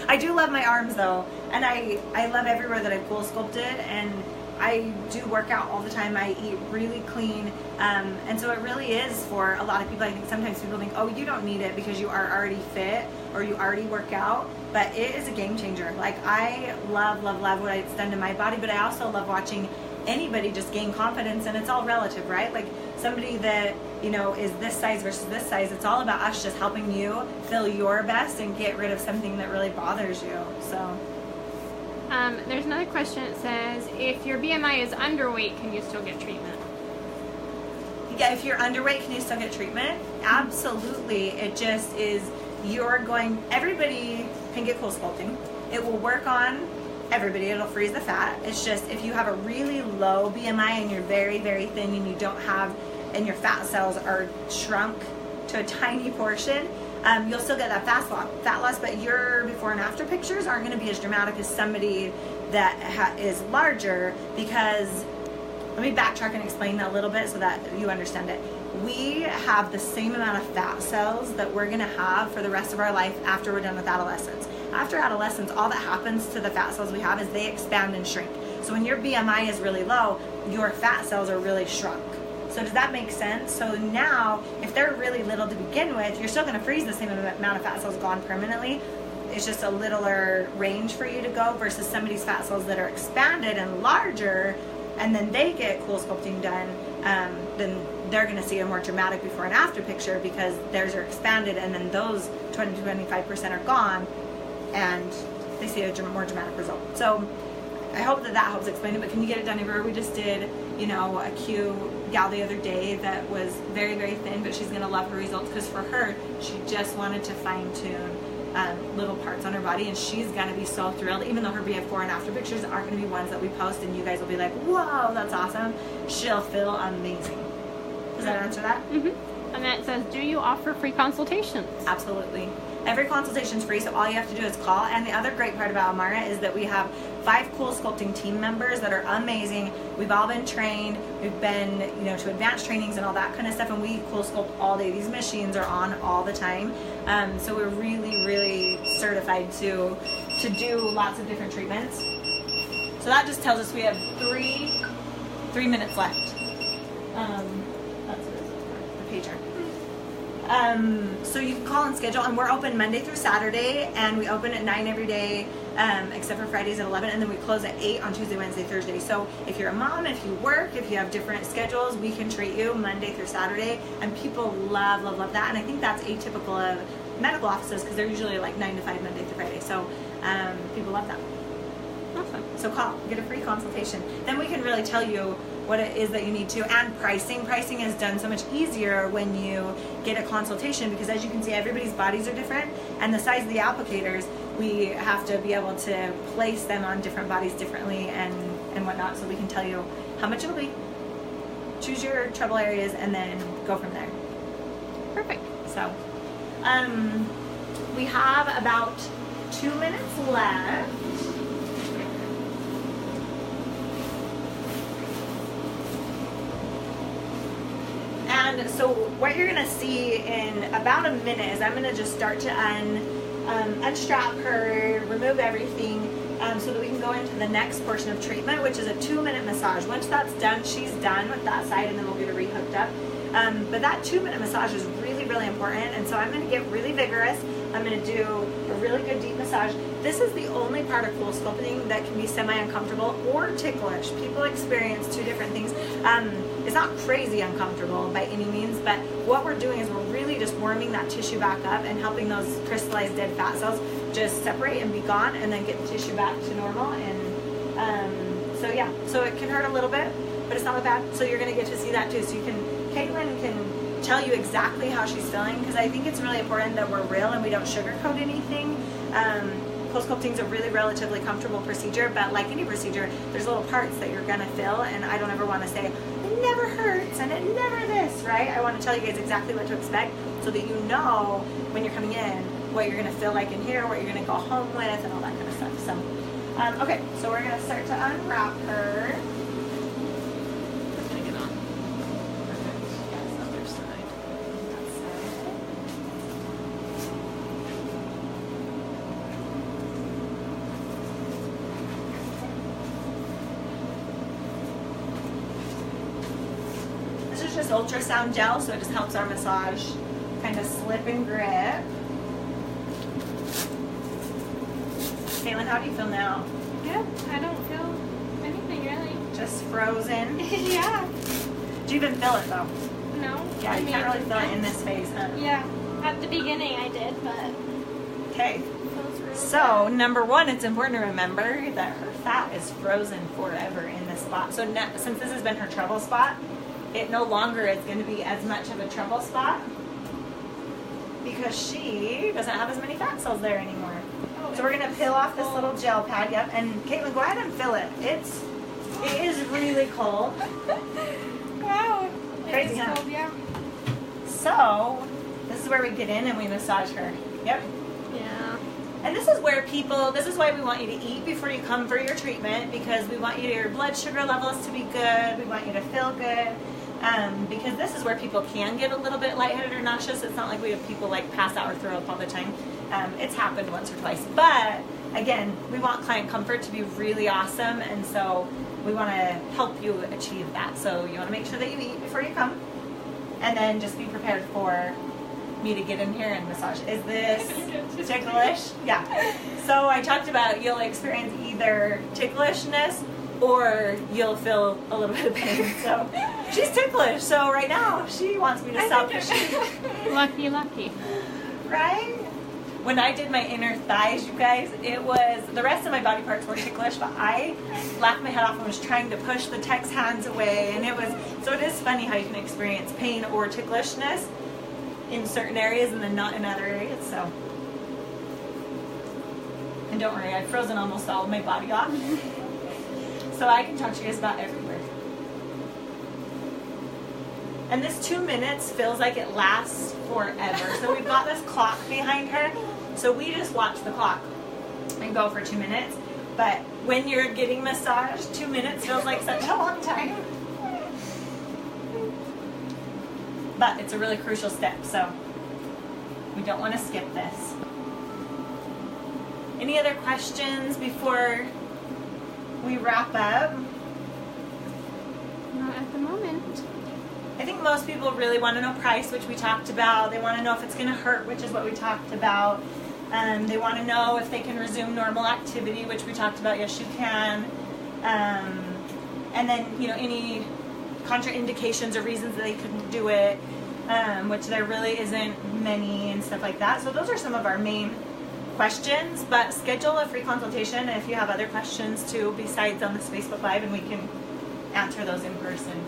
I do love my arms though, and I love everywhere that I've Coolsculpted, and I do work out all the time. I eat really clean, and so it really is for a lot of people. I think sometimes people think, oh, you don't need it because you are already fit or you already work out, but it is a game changer. Like, I love what it's done to my body, but I also love watching anybody just gain confidence, and it's all relative, right? Like, somebody that, you know, is this size versus this size, it's all about us just helping you feel your best and get rid of something that really bothers you. So there's another question that says, if your BMI is underweight, can you still get treatment? Yeah, if you're underweight, can you still get treatment? Absolutely. It just is, everybody can get Coolsculpting. It will work on everybody. It'll freeze the fat. It's just, if you have a really low BMI and you're very, very thin, and you don't have, and your fat cells are shrunk to a tiny portion, you'll still get that fat loss, but your before and after pictures aren't going to be as dramatic as somebody that is larger. Because, let me backtrack and explain that a little bit so that you understand it. We have the same amount of fat cells that we're going to have for the rest of our life after we're done with adolescence. After adolescence, all that happens to the fat cells we have is they expand and shrink. So when your BMI is really low, your fat cells are really shrunk. So does that make sense? So now, if they're really little to begin with, you're still going to freeze the same amount of fat cells gone permanently. It's just a littler range for you to go versus somebody's fat cells that are expanded and larger, and then they get Coolsculpting done, then they're going to see a more dramatic before and after picture, because theirs are expanded, and then those 20 to 25% are gone, and they see a more dramatic result. So I hope that helps explain it, but can you get it done everywhere? We just did, you know, a cute gal the other day that was very, very thin, but she's gonna love her results because for her, she just wanted to fine tune little parts on her body, and she's gonna be so thrilled, even though her before and after pictures aren't gonna be ones that we post and you guys will be like, whoa, that's awesome. She'll feel amazing. Does that answer that? Mm-hmm. And then it says, do you offer free consultations? Absolutely. Every consultation is free, so all you have to do is call. And the other great part about Amara is that we have 5 Coolsculpting team members that are amazing. We've all been trained. We've been, you know, to advanced trainings and all that kind of stuff, and we Coolsculpt all day. These machines are on all the time. So we're really, really certified to do lots of different treatments. So that just tells us we have 3 minutes left. That's the pager. So you can call and schedule, and we're open Monday through Saturday, and we open at 9 every day, except for Fridays at 11, and then we close at 8 on Tuesday, Wednesday, Thursday. So if you're a mom, if you work, if you have different schedules, we can treat you Monday through Saturday, and people love, love, love that. And I think that's atypical of medical offices because they're usually like 9 to 5 Monday through Friday. So people love that. Awesome. So call, get a free consultation. Then we can really tell you what it is that you need to, and pricing. Pricing is done so much easier when you get a consultation because, as you can see, everybody's bodies are different, and the size of the applicators, we have to be able to place them on different bodies differently and whatnot, so we can tell you how much it'll be, choose your trouble areas, and then go from there. Perfect. So we have about 2 minutes left. And so what you're gonna see in about a minute is I'm gonna just start to unstrap her, remove everything, so that we can go into the next portion of treatment, which is a 2-minute massage. Once that's done, she's done with that side, and then we'll get her rehooked up. But that 2-minute massage is really, really important, and so I'm gonna get really vigorous. I'm gonna do a really good deep massage. This is the only part of Coolsculpting that can be semi-uncomfortable or ticklish. People experience 2 different things. It's not crazy uncomfortable by any means, but what we're doing is we're really just warming that tissue back up and helping those crystallized dead fat cells just separate and be gone, and then get the tissue back to normal. And so yeah, so it can hurt a little bit, but it's not bad. So you're gonna get to see that too. So Caitlin can tell you exactly how she's feeling, because I think it's really important that we're real and we don't sugarcoat anything. Coolsculpting is a really relatively comfortable procedure, but like any procedure, there's little parts that you're gonna feel, and I don't ever want to say it never hurts and it never this, right? I want to tell you guys exactly what to expect so that you know when you're coming in what you're gonna feel like in here, what you're gonna go home with, and all that kind of stuff. So, okay, so we're gonna start to unwrap her. Just ultrasound gel, so it just helps our massage kind of slip and grip. Caitlin, how do you feel now? Good. I don't feel anything really. Just frozen? Yeah. Do you even feel it though? No. Yeah, you can't really feel it in this phase, huh? Yeah. At the beginning I did, but okay. feels really So, number 1, it's important to remember that her fat is frozen forever in this spot. So since this has been her trouble spot, it no longer is going to be as much of a trouble spot because she doesn't have as many fat cells there anymore. Oh, so we're going to peel off this little gel pad. Yep. And Caitlin, go ahead and fill it. It is really cold. Wow. Crazy, It is huh? cold, yeah. So this is where we get in and we massage her. Yep. Yeah. And this is where this is why we want you to eat before you come for your treatment, because we want your blood sugar levels to be good. We want you to feel good. Because this is where people can get a little bit lightheaded or nauseous. It's not like we have people like pass out or throw up all the time. It's happened once or twice. But again, we want client comfort to be really awesome, and so we want to help you achieve that. So you want to make sure that you eat before you come, and then just be prepared for me to get in here and massage. Is this ticklish? Yeah. So I talked about you'll experience either ticklishness or you'll feel a little bit of pain. So she's ticklish. So right now she wants me to stop pushing. Lucky. Right? when I did my inner thighs, you guys, it was, the rest of my body parts were ticklish, but I laughed my head off and was trying to push the tech's hands away, and it was, so it is funny how you can experience pain or ticklishness in certain areas and then not in other areas, so. And don't worry, I've frozen almost all of my body off, so I can talk to you guys about everywhere. And this 2 minutes feels like it lasts forever. So we've got this clock behind her. So we just watch the clock and go for 2 minutes. But when you're getting massaged, 2 minutes feels like such a long time. But it's a really crucial step, so we don't want to skip this. Any other questions before we wrap up? Not at the moment. I think most people really want to know price, which we talked about. They want to know if it's going to hurt, which is what we talked about. They want to know if they can resume normal activity, which we talked about. Yes, you can. And then, you know, any contraindications or reasons that they couldn't do it, which there really isn't many and stuff like that. So those are some of our main questions, but schedule a free consultation if you have other questions too, besides on this Facebook Live, and we can answer those in person.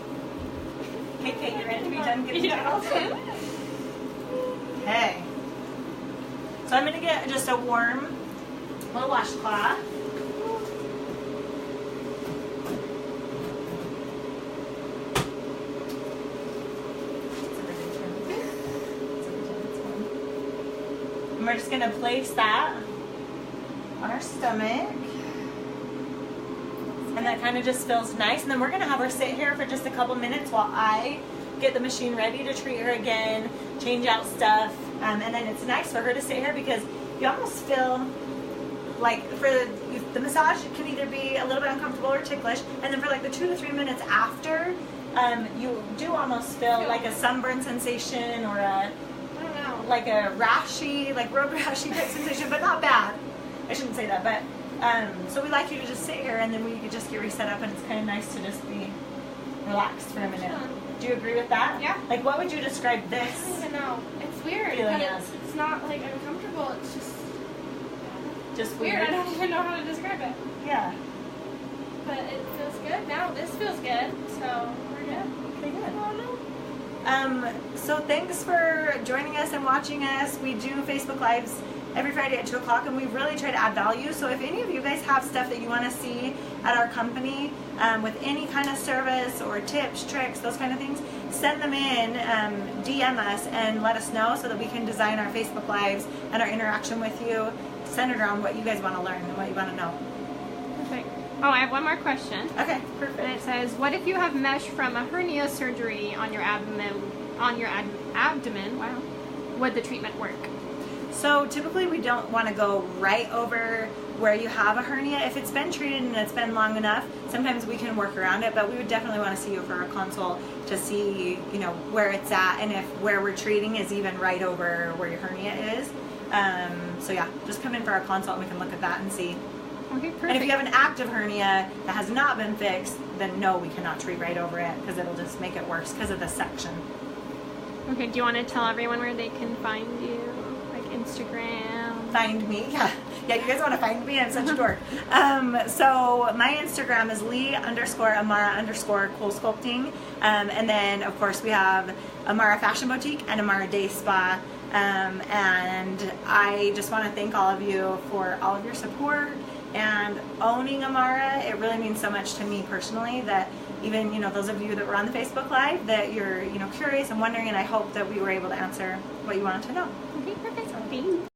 Hey, Kate, you're ready to be done getting nails? Okay. So I'm going to get just a warm little washcloth. And we're just going to place that on our stomach. And that kind of just feels nice. And then we're going to have her sit here for just a couple minutes while I get the machine ready to treat her again, change out stuff. And then it's nice for her to sit here because you almost feel like for the massage, it can either be a little bit uncomfortable or ticklish. And then for like the 2 to 3 minutes after, you do almost feel like a sunburn sensation or a, I don't know, like a rashy, like road rashy type sensation, but not bad. I shouldn't say that, but so we like you to just sit here and then we could just get reset up, and it's kind of nice to just be relaxed for a minute. Do you agree with that? Yeah. Like, what would you describe this? I don't even know. It's weird. Feeling But as? it's not like uncomfortable. It's just Weird. I don't even know how to describe it. Yeah. But it feels good now. This feels good. So we're good. Okay, good. I don't know. So thanks for joining us and watching us. We do Facebook Lives every Friday at 2 o'clock, and we really try to add value. So if any of you guys have stuff that you want to see at our company with any kind of service or tips, tricks, those kind of things, send them in, DM us and let us know so that we can design our Facebook Lives and our interaction with you centered around what you guys want to learn and what you want to know. Perfect. Oh, I have one more question. Okay, And perfect. it says, what if you have mesh from a hernia surgery on your abdomen? Wow. Would the treatment work? So typically we don't want to go right over where you have a hernia. If it's been treated and it's been long enough, sometimes we can work around it, but we would definitely want to see you for a consult to see, you know, where it's at and if where we're treating is even right over where your hernia is. So yeah, just come in for our consult and we can look at that and see. Okay, perfect. And if you have an active hernia that has not been fixed, then no, we cannot treat right over it because it'll just make it worse because of the section. Okay, do you want to tell everyone where they can find you? Like Instagram? Find me, yeah. Yeah, you guys want to find me? I'm such a dork. So my Instagram is Leigh_Amara_Coolsculpting. And then, of course, we have Amara Fashion Boutique and Amara Day Spa. And I just want to thank all of you for all of your support and owning Amara. It really means so much to me personally that even, you know, those of you that were on the Facebook Live, that you're, you know, curious and wondering, and I hope that we were able to answer what you wanted to know. Okay, perfect. Thanks.